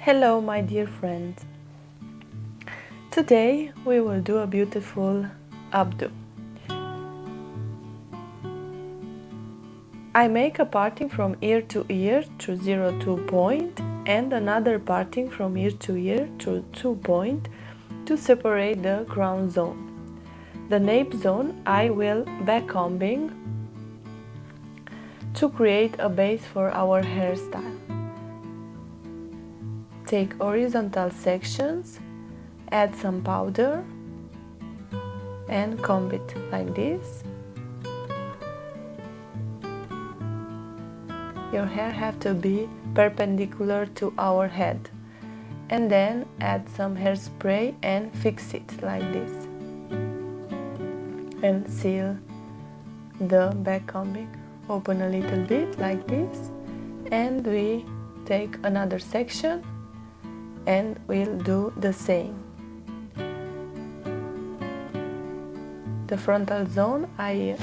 Hello, my dear friend. Today we will do a beautiful updo. I make a parting from ear to ear through 0.2 point and another parting from ear to ear through 2 point to separate the crown zone. The nape zone I will backcombing to create a base for our hairstyle. Take horizontal sections, add some powder and comb it like this. Your hair have to be perpendicular to our head, and then add some hairspray and fix it like this and seal the backcombing. Open a little bit like this, and we take another section and we'll do the same. The frontal zone I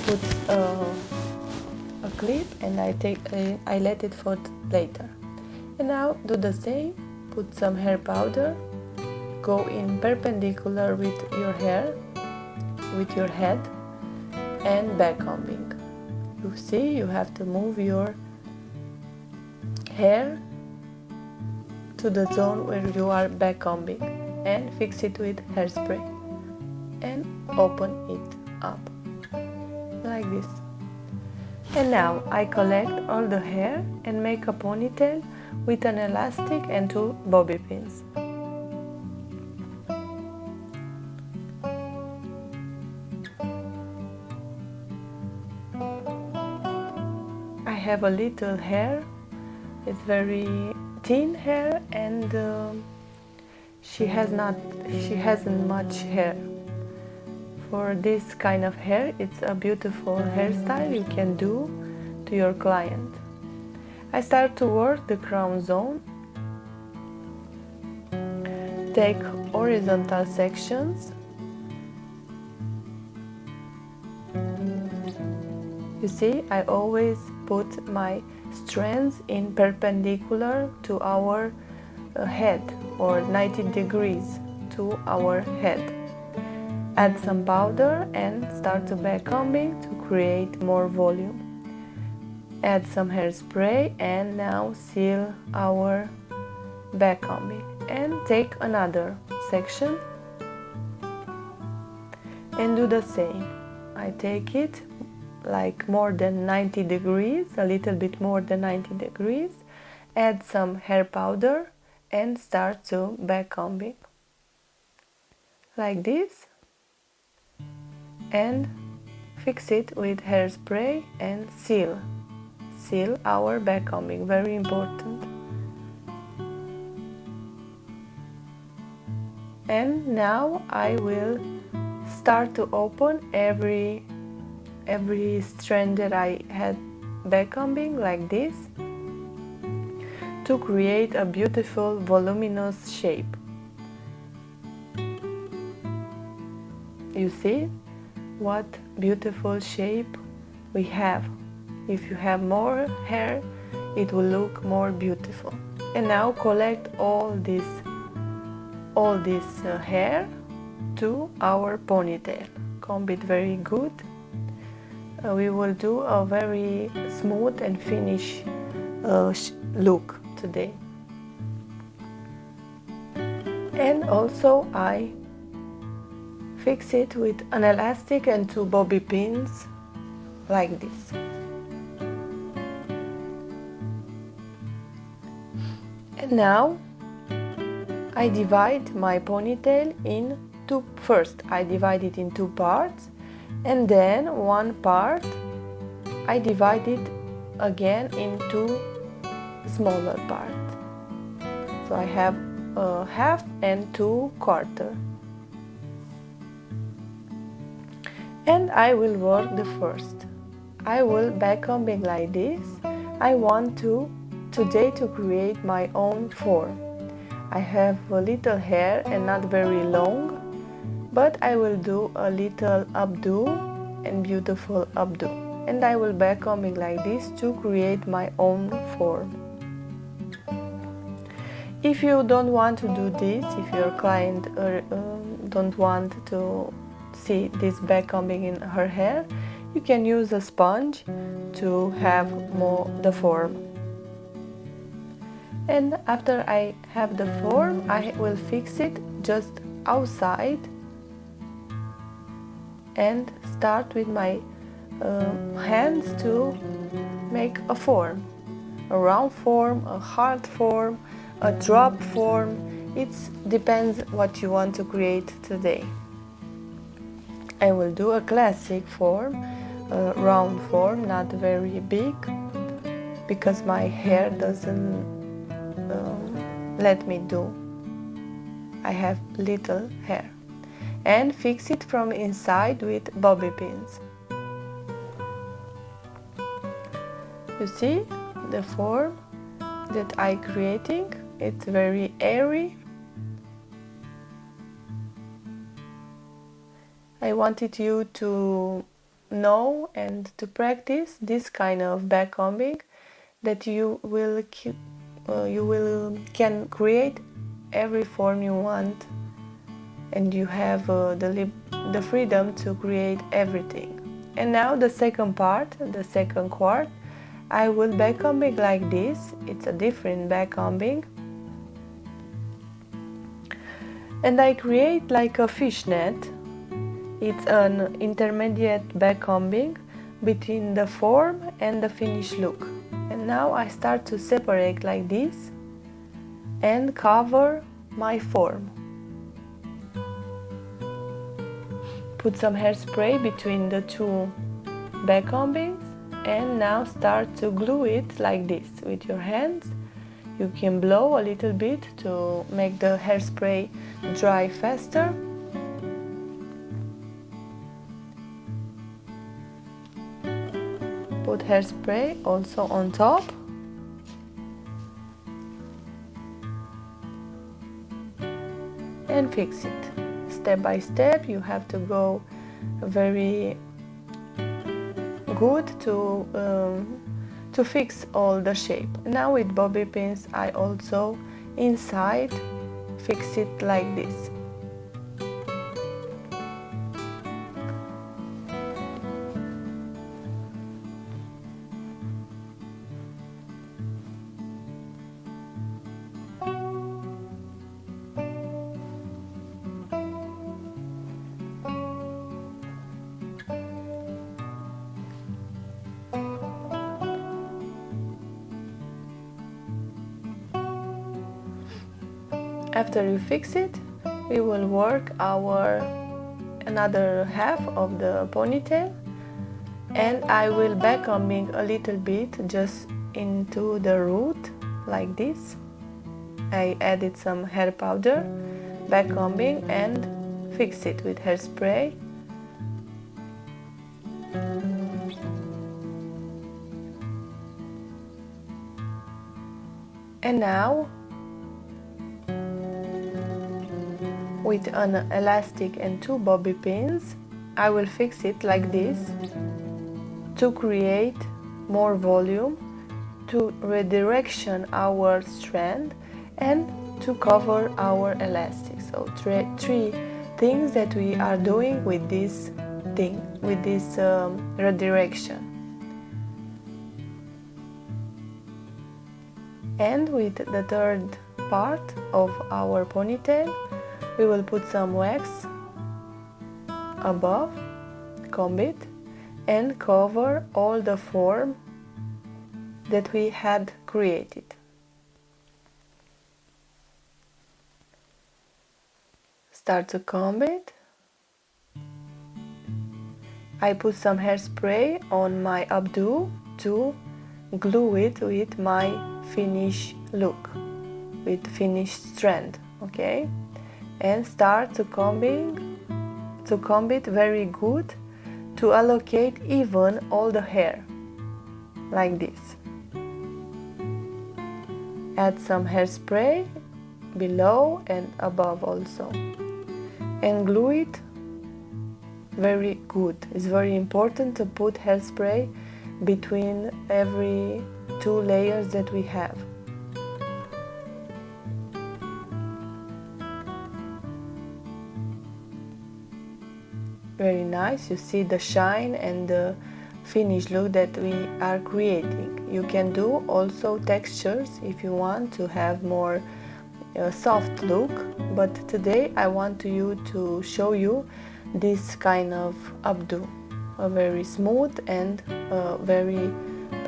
put a clip and I let it for later. And now do the same. Put some hair powder, go in perpendicular with your hair, with your head, and backcombing. You see, you have to move your hair to the zone where you are backcombing and fix it with hairspray and open it up like this. And now I collect all the hair and make a ponytail with an elastic and 2 bobby pins. I have a little hair, it's very thin hair, and she hasn't much hair. For this kind of hair, it's a beautiful hairstyle you can do to your client. I start to work the crown zone. Take horizontal sections. You see, I always put my strands in perpendicular to our head, or 90 degrees to our head. Add some powder and start to backcombing to create more volume. Add some hairspray and now seal our backcombing. And take another section and do the same. I take it like more than 90 degrees, a little bit more than 90 degrees, add some hair powder and start to backcombing like this, and fix it with hairspray and seal our backcombing, very important. And now I will start to open every strand that I had backcombing like this to create a beautiful voluminous shape. You see what beautiful shape we have. If you have more hair, it will look more beautiful. And now collect all this hair to our ponytail. Comb it very good. We will do a very smooth and finished look today. And also I fix it with an elastic and 2 bobby pins like this. And now I divide my ponytail in two. First I divide it in 2 parts, and then one part I divide it again into smaller parts. So I have a half and 2 quarter. And I will work the first. I will backcombing like this. I want today to create my own form. I have a little hair and not very long, but I will do a little updo and beautiful updo. And I will backcombing like this to create my own form. If you don't want to do this, if your client don't want to see this back combing in her hair, you can use a sponge to have more the form. And after I have the form, I will fix it just outside and start with my hands to make a form, a round form, a heart form, a drop form. It depends what you want to create today. I will do a classic form, a round form, not very big, because my hair doesn't let me do. I have little hair. And fix it from inside with bobby pins. You see the form that I'm creating? It's very airy. I wanted you to know and to practice this kind of back combing, that you can create every form you want, and you have the freedom to create everything. And now the second part, the second quart, I will back combing like this. It's a different back combing, and I create like a fishnet. It's an intermediate back combing between the form and the finished look. And now I start to separate like this and cover my form. Put some hairspray between the two back combings, and now start to glue it like this with your hands. You can blow a little bit to make the hairspray dry faster. Put hairspray also on top. And fix it. Step by step, you have to go very good to fix all the shape. Now with bobby pins, I also inside fix it like this. After you fix it, we will work our another half of the ponytail, and I will back combing a little bit just into the root like this. I added some hair powder, back combing, and fix it with hairspray. And now with an elastic and two bobby pins, I will fix it like this to create more volume, to redirection our strand, and to cover our elastic. So three things that we are doing with this thing, with this redirection. And with the third part of our ponytail, we will put some wax above, comb it, and cover all the form that we had created. Start to comb it. I put some hairspray on my updo to glue it with my finish look, with finished strand, okay? And start to comb it very good to allocate even all the hair like this. Add some hairspray below and above also, and glue it very good. It's very important to put hairspray between every two layers that we have. very nice. You see the shine and the finished look that we are creating. You can do also textures if you want to have more soft look, but today I want to show you this kind of updo, a very smooth and very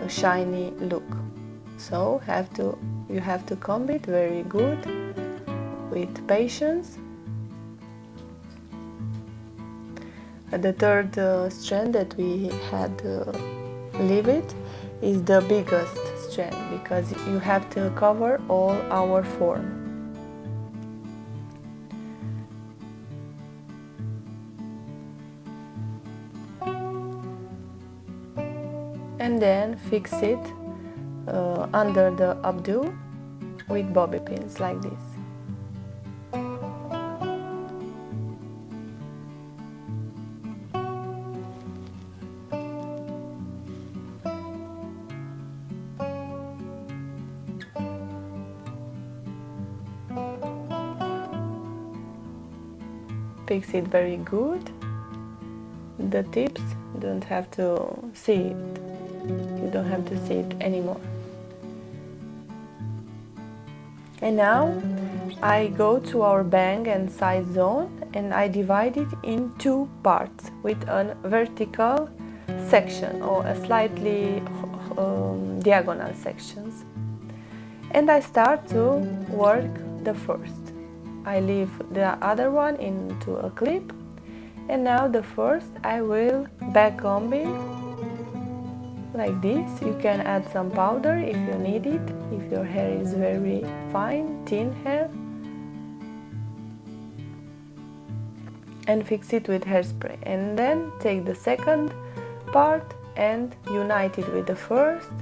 shiny look. So you have to comb it very good with patience. The third strand that we had leave it is the biggest strand, because you have to cover all our form. And then fix it under the updo with bobby pins like this. Fix it very good. The tips don't have to see it. You don't have to see it anymore. And now I go to our bang and side zone, and I divide it in two parts with a vertical section or a slightly diagonal sections. And I start to work the first. I leave the other one into a clip, and now the first I will back combing like this. You can add some powder if you need it, if your hair is very fine, thin hair, and fix it with hairspray. And then take the second part and unite it with the first.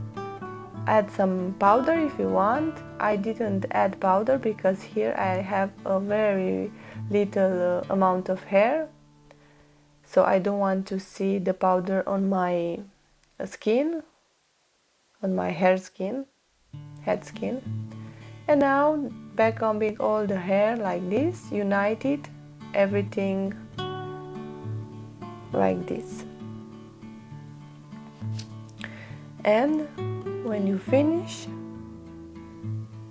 Add some powder if you want. I didn't add powder because here I have a very little amount of hair, so I don't want to see the powder on my skin, on my head skin. And now back combing all the hair like this, united everything like this. And when you finish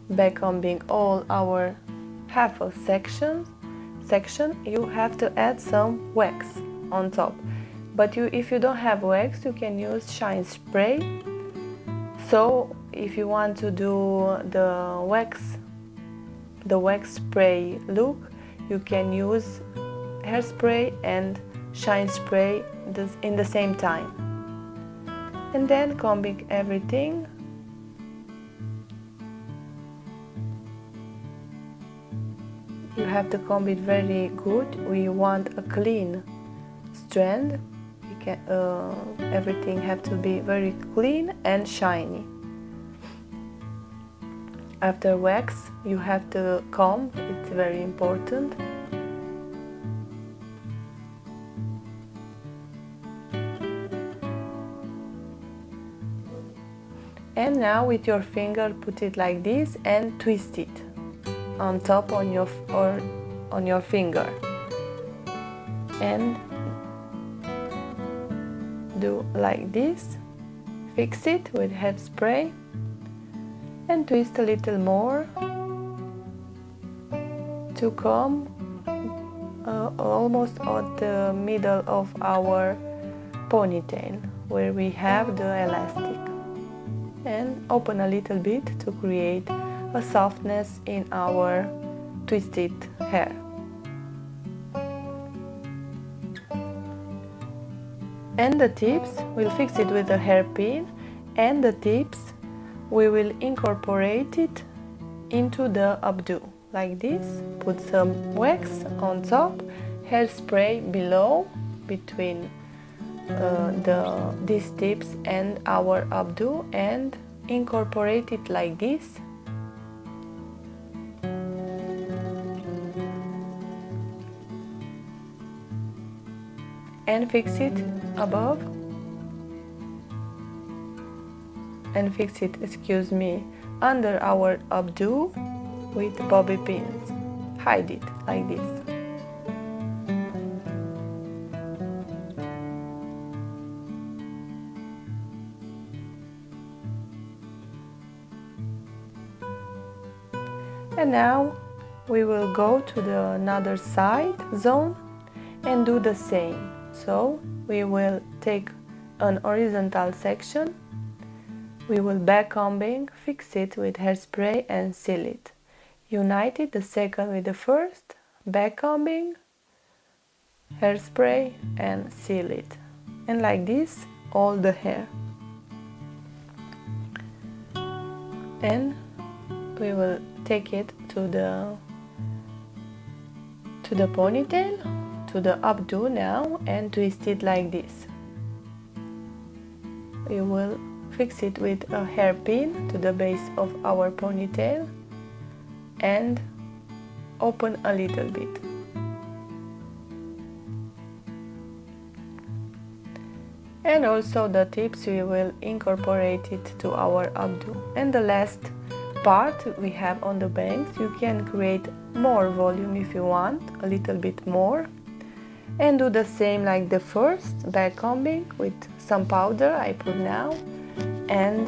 back combing all our half of section, you have to add some wax on top. But if you don't have wax, you can use shine spray. So if you want to do the wax spray look, you can use hairspray and shine spray in the same time. And then combing everything. You have to comb it very good. We want a clean strand. Everything have to be very clean and shiny. After wax, you have to comb. It's very important. And now with your finger put it like this and twist it on top on your finger, and do like this. Fix it with hairspray and twist a little more to comb almost at the middle of our ponytail where we have the elastic, and open a little bit to create a softness in our twisted hair. And the tips, we'll fix it with a hairpin, and the tips we will incorporate it into the updo like this. Put some wax on top, hairspray below between these tips and our updo, and incorporate it like this. And fix it above, and fix it, under our updo with bobby pins. Hide it like this. And now we will go to the another side zone and do the same. So we will take an horizontal section, we will backcombing, fix it with hairspray and seal it. Unite it the second with the first, backcombing, hairspray and seal it. And like this all the hair. And we will take it to the ponytail, to the updo now, and twist it like this. We will fix it with a hairpin to the base of our ponytail and open a little bit. And also the tips, we will incorporate it to our updo. And the last part we have on the bangs, you can create more volume if you want, a little bit more. And do the same like the first, backcombing with some powder I put now, and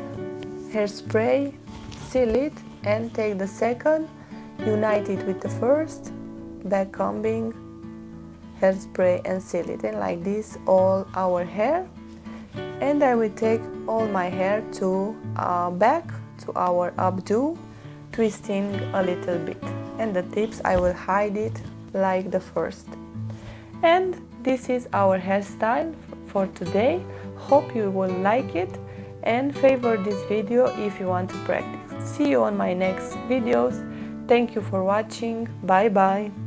hairspray, seal it, and take the second, unite it with the first, backcombing, hairspray and seal it. And like this all our hair. And I will take all my hair to back to our updo, twisting a little bit. And the tips, I will hide it like the first. And this is our hairstyle for today. Hope you will like it and favor this video if you want to practice. See you on my next videos. Thank you for watching. Bye bye.